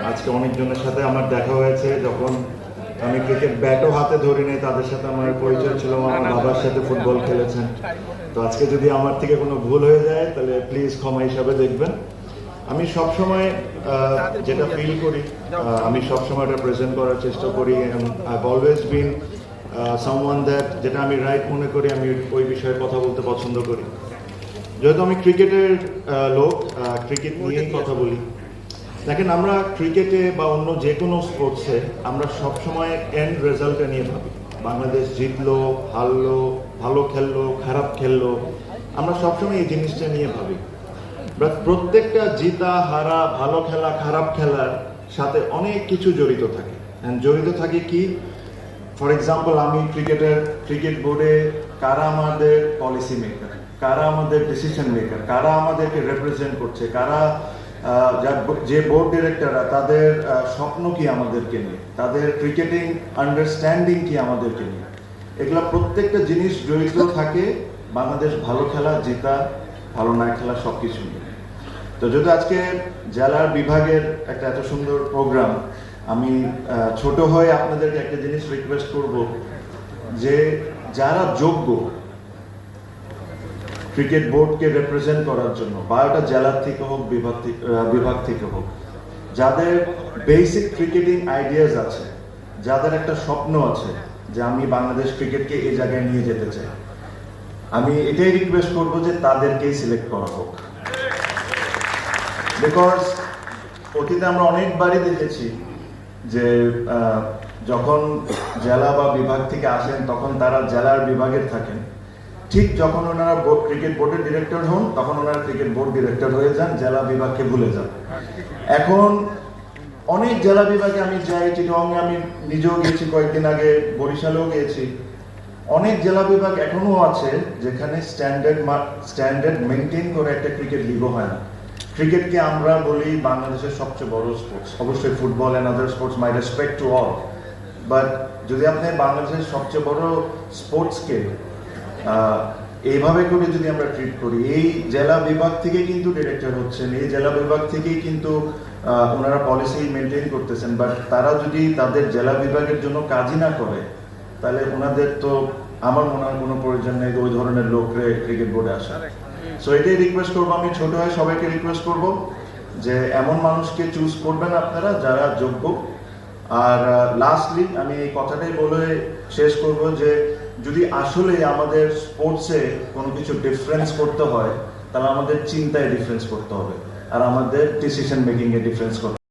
আজকে অনেকজনের সাথে আমার দেখা হয়েছে। যখন আমি ক্রিকেট ব্যাটও হাতে ধরিনি, তাদের সাথে আমার পরিচয় ছিল, আমার বাবার সাথে ফুটবল খেলেছেন। তো আজকে যদি আমার থেকে কোনো ভুল হয়ে যায় তাহলে প্লিজ ক্ষমা হিসাবে দেখবেন। আমি সবসময় যেটা ফিল করি, আমি সবসময় এটা প্রেজেন্ট করার চেষ্টা করি। I always been someone that, যেটা আমি রাইট মনে করি আমি ওই বিষয়ে কথা বলতে পছন্দ করি। যেহেতু আমি ক্রিকেটের লোক, ক্রিকেট নিয়েই কথা বলি। দেখেন, আমরা ক্রিকেটে বা অন্য যে কোনো স্পোর্টসে আমরা সবসময় এন্ড রেজাল্টটা নিয়ে ভাবি। বাংলাদেশ জিতলো, হারলো, ভালো খেললো, খারাপ খেললো, আমরা সবসময় এই জিনিসটা নিয়ে ভাবি। প্রত্যেকটা জিতা হারা, ভালো খেলা খারাপ খেলার সাথে অনেক কিছু জড়িত থাকে। জড়িত থাকে কি, ফর এক্সাম্পল আমি ক্রিকেট বোর্ডে কারা আমাদের পলিসি মেকার, কারা আমাদের ডিসিশন মেকার, কারা আমাদেরকে রিপ্রেজেন্ট করছে, কারা যে বোর্ড ডিরেক্টররা তাদের স্বপ্ন কি আমাদেরকে নিয়ে, তাদের ক্রিকেটিং আন্ডারস্ট্যান্ডিং কি আমাদেরকে নিয়ে, এগুলো প্রত্যেকটা জিনিস জড়িত থাকে বাংলাদেশ ভালো খেলা জিতা ভালো না খেলা সব কিছু নিয়ে। তো যদি আজকে জেলার বিভাগের একটা এত সুন্দর প্রোগ্রাম, আমি ছোট হয়ে আপনাদেরকে একটা জিনিস রিকোয়েস্ট করব যে যারা যোগ্য ক্রিকেট বোর্ডকে রিপ্রেজেন্ট করার জন্য, বা ওটা জেলার থেকে হোক বিভাগ থেকে হোক, যাদের বেসিক ক্রিকেটিং আইডিয়াস আছে, যাদের একটা স্বপ্ন আছে যে আমি বাংলাদেশ ক্রিকেটকে এই জায়গায় নিয়ে যেতে চাই, আমি এটাই রিকোয়েস্ট করব যে তাদেরকেই সিলেক্ট করা হোক। বিকজ অতীতে আমরা অনেকবারই দেখেছি যে যখন জেলা বা বিভাগ থেকে আসেন তখন তারা জেলার বিভাগের থাকেন, ঠিক যখন ওনারা ক্রিকেট বোর্ডের ডিরেক্টর হন তখন ওনারা ক্রিকেট বোর্ড ডিরেক্টর হয়ে যান, জেলা বিভাগকে ভুলে যান। এখন অনেক জেলা বিভাগে আমি যাই, চিটগাঁগে আমি নিজেও গেছি, কয়েকদিন আগে বরিশালেও গিয়েছি। অনেক জেলা বিভাগ এখনো আছে যেখানে স্ট্যান্ডার্ড মেনটেন করে একটা ক্রিকেট লিগও হয় না। ক্রিকেটকে আমরা বলি বাংলাদেশের সবচেয়ে বড় স্পোর্টস, অবশ্যই football and other sports, my respect to all, but যদি আপনি বাংলাদেশের সবচেয়ে বড় স্পোর্টসকে এইভাবে করে যদি আমরা ট্রিট করি, এই জেলা বিভাগ থেকে কিন্তু ডিরেক্টর হচ্ছেন, এই জেলা বিভাগ থেকেই কিন্তু ওনারা পলিসি মেনটেন করতেছেন, বাট তারা যদি তাদের জেলা বিভাগের জন্য কাজই না করে তাহলে ওনাদের তো আমার মনে হয় কোনো প্রয়োজন নেই ওই ধরনের লোকরে ক্রিকেট বোর্ডে আসা। সো এটাই রিকোয়েস্ট করবো, আমি ছোট হয়ে সবাইকে রিকোয়েস্ট করব যে এমন মানুষকে চুজ করবেন আপনারা যারা যোগ্য। আর লাস্টলি আমি এই কথাটাই বলে শেষ করব যে যদি আসলে আমাদের স্পোর্টসে কোনো কিছু ডিফারেন্স করতে হয় তাহলে আমাদের চিন্তায় ডিফারেন্স করতে হবে আর আমাদের ডিসিশন মেকিং এ ডিফারেন্স করতে হবে।